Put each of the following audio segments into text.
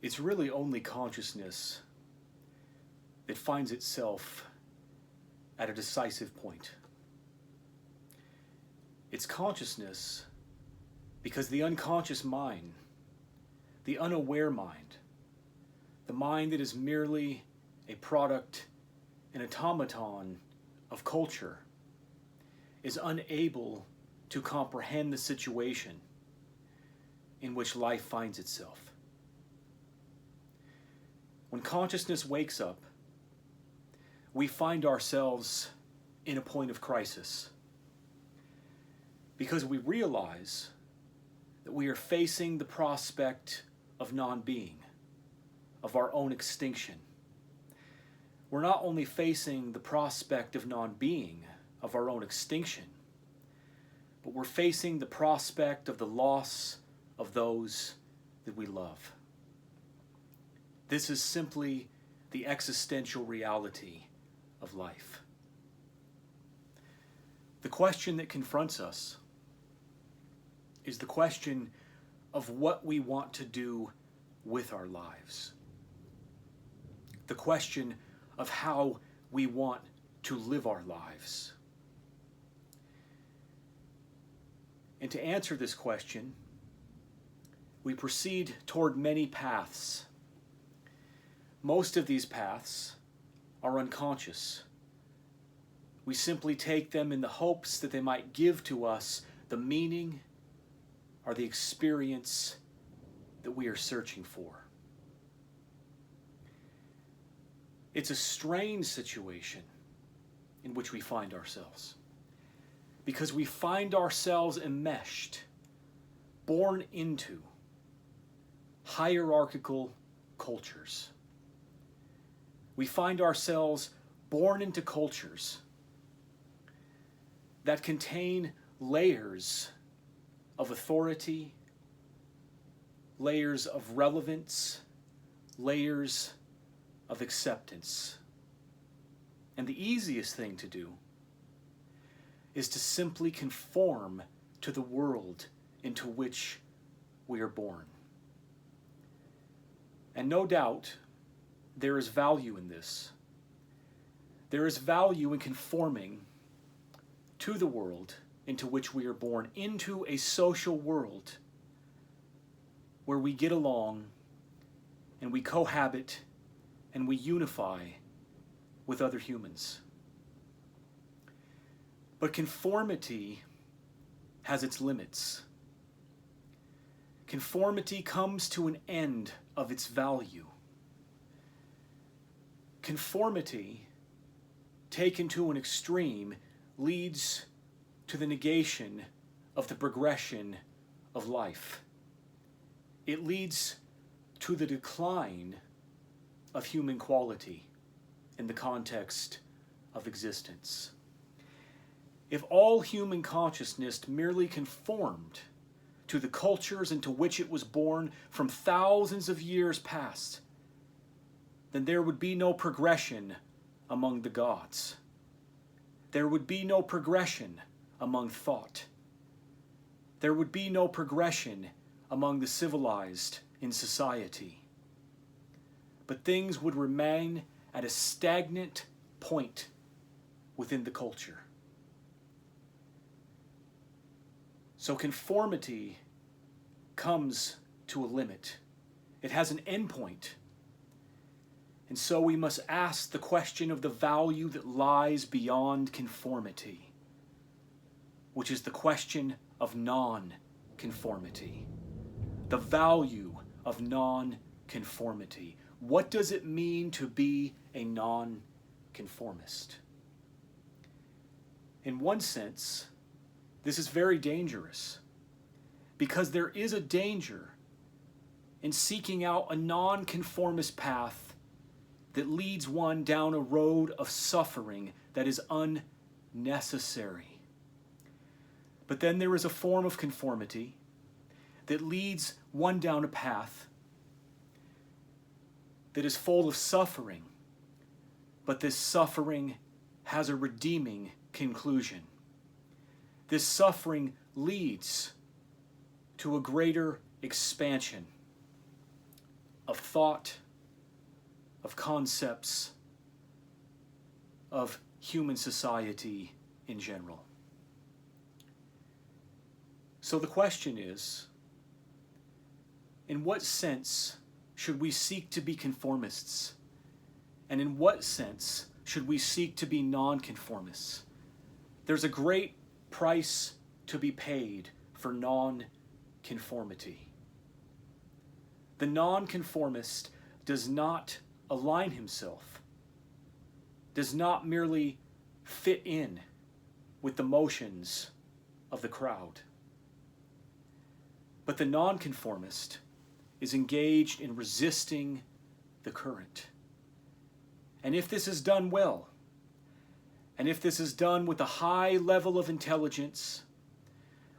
It's really only consciousness that finds itself at a decisive point. It's consciousness because the unconscious mind, the unaware mind, the mind that is merely a product, an automaton of culture, is unable to comprehend the situation in which life finds itself. When consciousness wakes up, we find ourselves in a point of crisis because we realize that we are facing the prospect of non-being, of our own extinction. We're not only facing the prospect of non-being, of our own extinction, but we're facing the prospect of the loss of those that we love. This is simply the existential reality of life. The question that confronts us is the question of what we want to do with our lives. The question of how we want to live our lives. And to answer this question, we proceed toward many paths. Most of these paths are unconscious. We simply take them in the hopes that they might give to us the meaning or the experience that we are searching for. It's a strange situation in which we find ourselves, because we find ourselves enmeshed, born into hierarchical cultures. We find ourselves born into cultures that contain layers of authority, layers of relevance, layers of acceptance. And the easiest thing to do is to simply conform to the world into which we are born. And no doubt, there is value in this. There is value in conforming to the world into which we are born, into a social world where we get along and we cohabit and we unify with other humans. But conformity has its limits. Conformity comes to an end of its value. Conformity, taken to an extreme, leads to the negation of the progression of life. It leads to the decline of human quality in the context of existence. If all human consciousness merely conformed to the cultures into which it was born from thousands of years past, then there would be no progression among the gods. There would be no progression among thought. There would be no progression among the civilized in society. But things would remain at a stagnant point within the culture. So conformity comes to a limit. It has an endpoint. And so we must ask the question of the value that lies beyond conformity, which is the question of non-conformity. The value of non-conformity. What does it mean to be a non-conformist? In one sense, this is very dangerous, because there is a danger in seeking out a non-conformist path that leads one down a road of suffering that is unnecessary. But then there is a form of conformity that leads one down a path that is full of suffering, but this suffering has a redeeming conclusion. This suffering leads to a greater expansion of thought, of concepts, of human society in general. So the question is, in what sense should we seek to be conformists? And in what sense should we seek to be non-conformists? There's a great price to be paid for non-conformity. The non-conformist does not align himself, does not merely fit in with the motions of the crowd. But the non-conformist is engaged in resisting the current. And if this is done well, and if this is done with a high level of intelligence,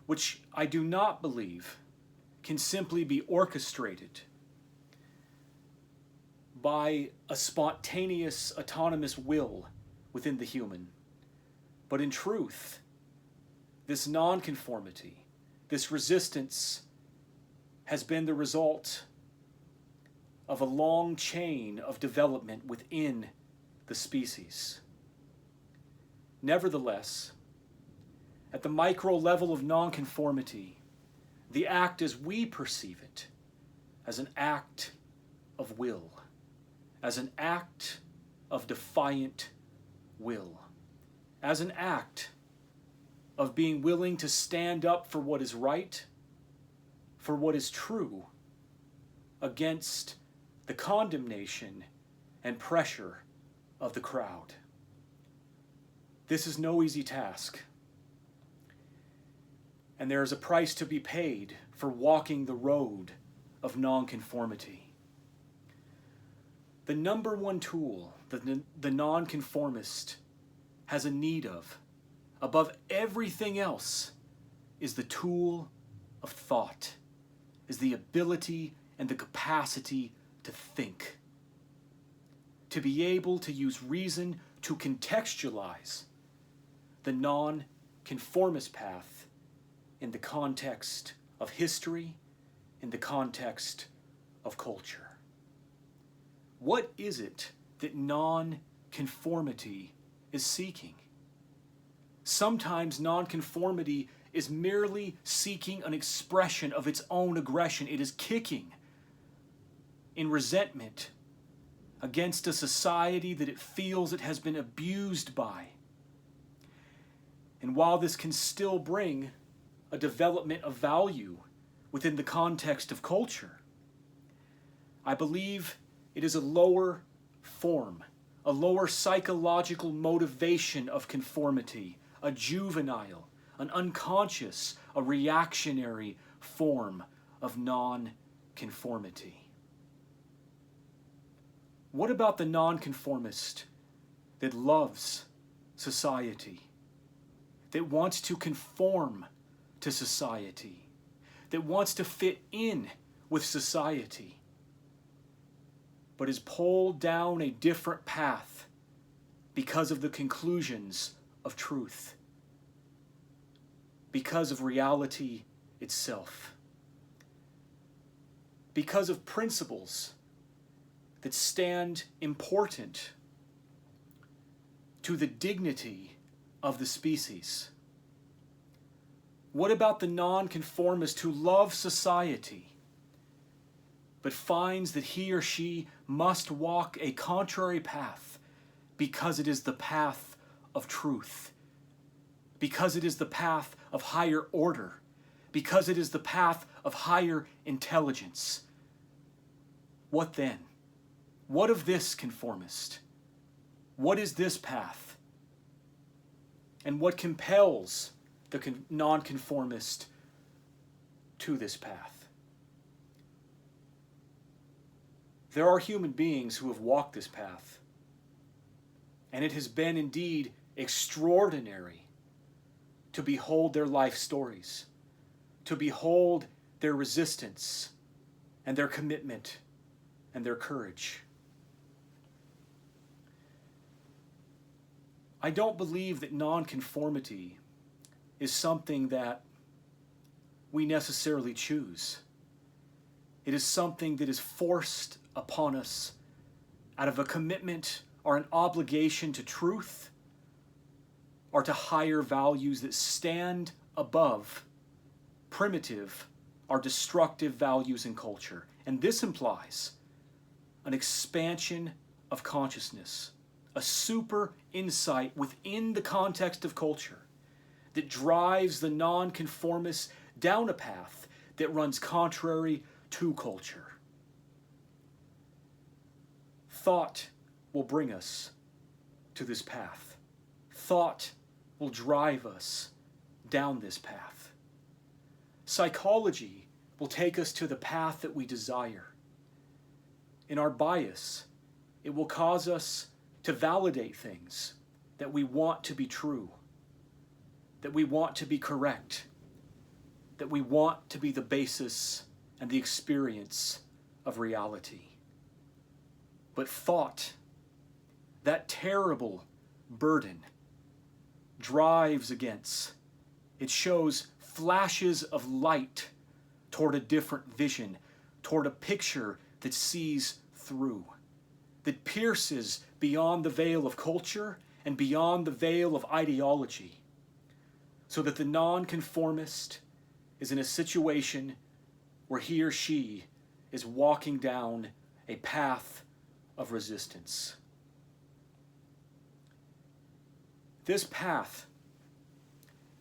which I do not believe can simply be orchestrated by a spontaneous, autonomous will within the human, but in truth, this non-conformity, this resistance has been the result of a long chain of development within the species. Nevertheless, at the micro level of nonconformity, the act as we perceive it, as an act of will, as an act of defiant will, as an act of being willing to stand up for what is right, for what is true, against the condemnation and pressure of the crowd. This is no easy task. And there is a price to be paid for walking the road of nonconformity. The number one tool that the nonconformist has a need of, above everything else, is the tool of thought, is the ability and the capacity to think, to be able to use reason to contextualize the non-conformist path in the context of history, in the context of culture. What is it that non-conformity is seeking? Sometimes non-conformity is merely seeking an expression of its own aggression. It is kicking in resentment against a society that it feels it has been abused by. And while this can still bring a development of value within the context of culture, I believe it is a lower form, a lower psychological motivation of conformity, a juvenile, an unconscious, a reactionary form of non-conformity. What about the nonconformist that loves society, that wants to conform to society, that wants to fit in with society, but is pulled down a different path because of the conclusions of truth, because of reality itself, because of principles that stand important to the dignity of the species? What about the nonconformist who loves society but finds that he or she must walk a contrary path because it is the path of truth, because it is the path of higher order, because it is the path of higher intelligence? What then? What of this conformist? What is this path? And what compels the nonconformist to this path? There are human beings who have walked this path, and it has been indeed extraordinary to behold their life stories, to behold their resistance and their commitment and their courage. I don't believe that nonconformity is something that we necessarily choose. It is something that is forced upon us out of a commitment or an obligation to truth or to higher values that stand above primitive or destructive values in culture. And this implies an expansion of consciousness, a super insight within the context of culture that drives the non-conformist down a path that runs contrary to culture. Thought will bring us to this path. Thought will drive us down this path. Psychology will take us to the path that we desire. In our bias, it will cause us to validate things that we want to be true, that we want to be correct, that we want to be the basis and the experience of reality. But thought, that terrible burden, drives against. It shows flashes of light toward a different vision, toward a picture that sees through, that pierces beyond the veil of culture and beyond the veil of ideology, so that the non-conformist is in a situation where he or she is walking down a path of resistance. This path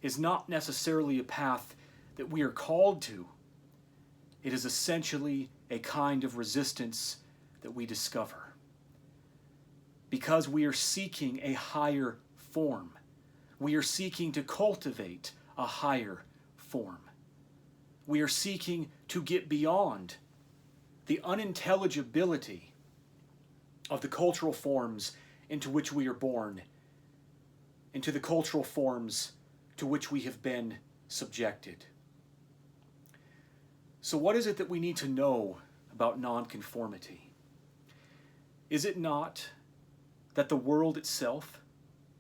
is not necessarily a path that we are called to. It is essentially a kind of resistance that we discover because we are seeking a higher form. We are seeking to cultivate a higher form. We are seeking to get beyond the unintelligibility of the cultural forms into which we are born, into the cultural forms to which we have been subjected. So what is it that we need to know about nonconformity? Is it not that the world itself,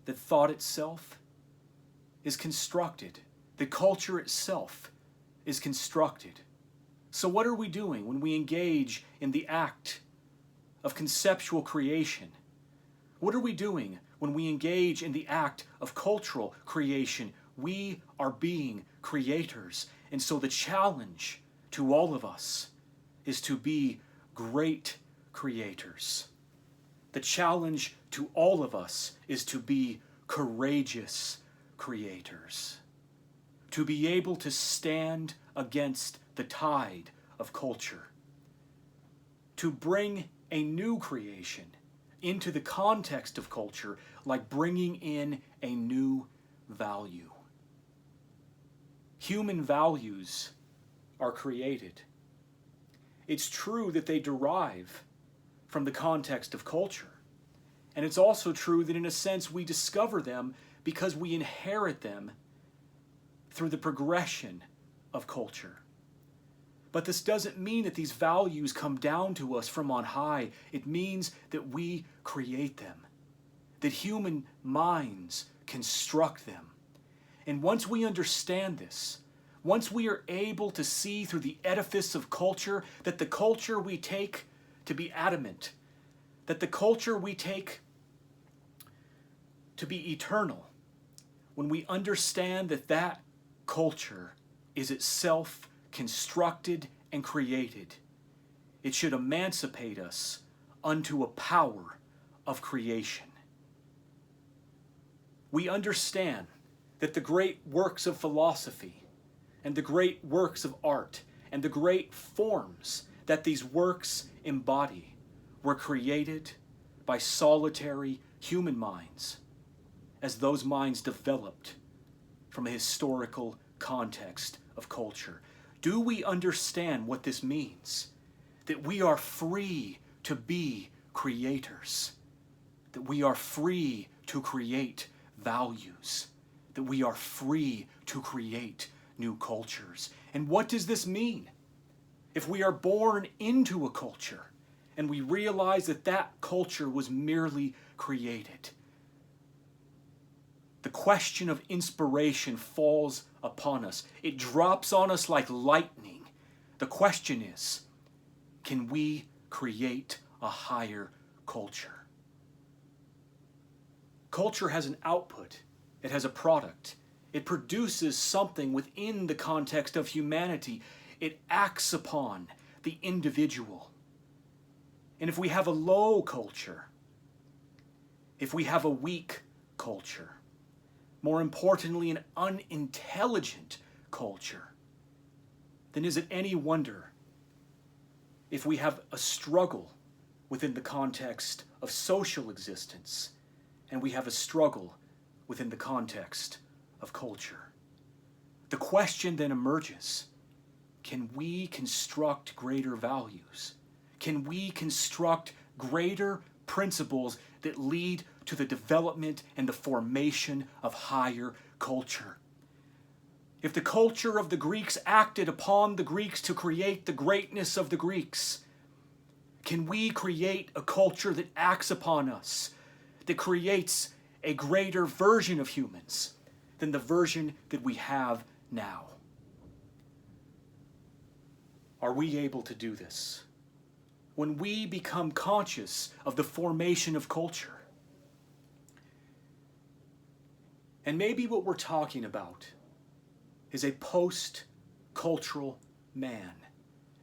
that thought itself, is constructed, the culture itself is constructed? So what are we doing when we engage in the act of conceptual creation? What are we doing when we engage in the act of cultural creation? We are being creators. And so the challenge to all of us is to be great creators. The challenge to all of us is to be courageous creators. To be able to stand against the tide of culture. To bring a new creation into the context of culture, like bringing in a new value. Human values are created. It's true that they derive from the context of culture. And it's also true that in a sense we discover them because we inherit them through the progression of culture. But this doesn't mean that these values come down to us from on high. It means that we create them, that human minds construct them. And once we understand this, once we are able to see through the edifice of culture that the culture we take to be adamant, that the culture we take to be eternal, when we understand that that culture is itself constructed and created, it should emancipate us unto a power of creation. We understand that the great works of philosophy and the great works of art and the great forms that these works embody were created by solitary human minds as those minds developed from a historical context of culture. Do we understand what this means? That we are free to be creators. That we are free to create values. That we are free to create new cultures. And what does this mean? If we are born into a culture and we realize that that culture was merely created, the question of inspiration falls upon us. It drops on us like lightning. The question is, can we create a higher culture. Culture has an output. It has a product. It produces something within the context of humanity. It acts upon the individual. And if we have a low culture, if we have a weak culture, more importantly, an unintelligent culture, then is it any wonder if we have a struggle within the context of social existence and we have a struggle within the context of culture? The question then emerges, can we construct greater values? Can we construct greater principles that lead to the development and the formation of higher culture? If the culture of the Greeks acted upon the Greeks to create the greatness of the Greeks, can we create a culture that acts upon us, that creates a greater version of humans than the version that we have now? Are we able to do this? When we become conscious of the formation of culture, and maybe what we're talking about is a post-cultural man,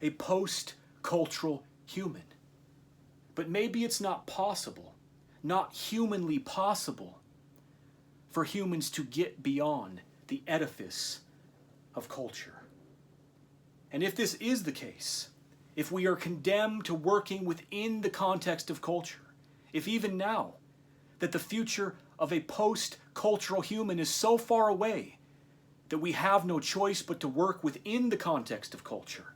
a post-cultural human. But maybe it's not possible, not humanly possible, for humans to get beyond the edifice of culture. And if this is the case, if we are condemned to working within the context of culture, if even now that the future of a post-cultural human is so far away that we have no choice but to work within the context of culture,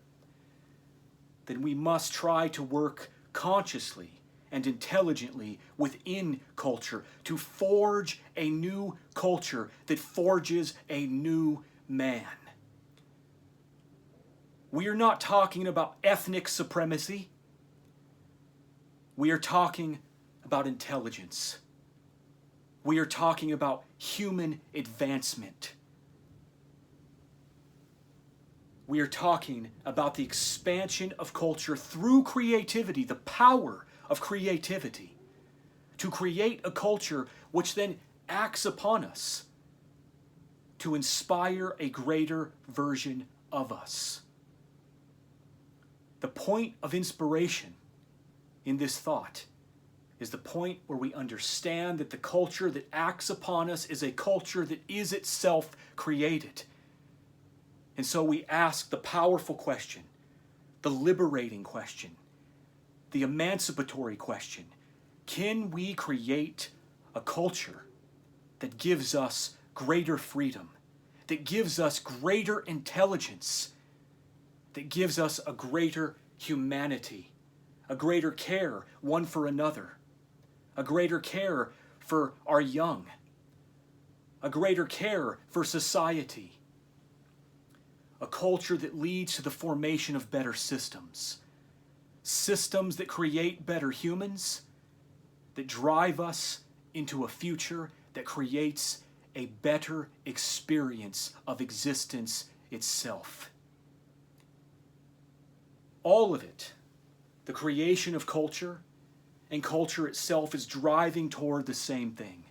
then we must try to work consciously and intelligently within culture to forge a new culture that forges a new man. We are not talking about ethnic supremacy. We are talking about intelligence. We are talking about human advancement. We are talking about the expansion of culture through creativity, the power of creativity, to create a culture which then acts upon us to inspire a greater version of us. The point of inspiration in this thought is the point where we understand that the culture that acts upon us is a culture that is itself created. And so we ask the powerful question, the liberating question, the emancipatory question: can we create a culture that gives us greater freedom, that gives us greater intelligence, that gives us a greater humanity, a greater care one for another, a greater care for our young, a greater care for society, a culture that leads to the formation of better systems, systems that create better humans, that drive us into a future that creates a better experience of existence itself. All of it, the creation of culture and culture itself, is driving toward the same thing.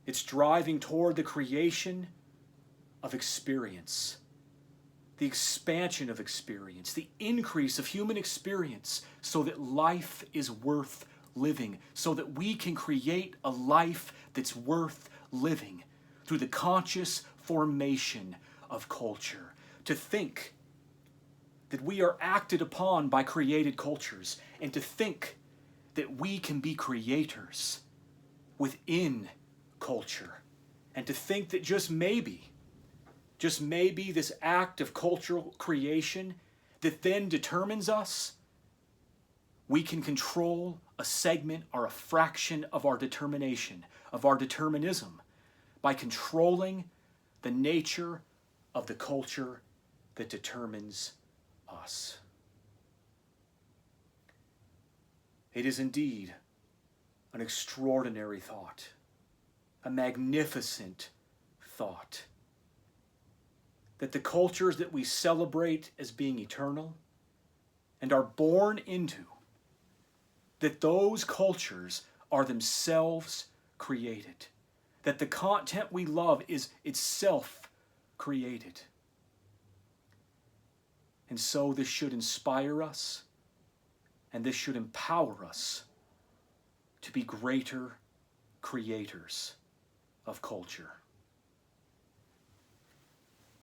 It's driving toward the creation of experience, the expansion of experience, the increase of human experience, so that life is worth living, so that we can create a life that's worth living through the conscious formation of culture. To think that we are acted upon by created cultures, and to think that we can be creators within culture, and to think that just maybe this act of cultural creation that then determines us, we can control a segment or a fraction of our determination, of our determinism, by controlling the nature of the culture that determines us. It is indeed an extraordinary thought, a magnificent thought, that the cultures that we celebrate as being eternal and are born into, that those cultures are themselves created, that the content we love is itself created. And so this should inspire us, and this should empower us to be greater creators of culture.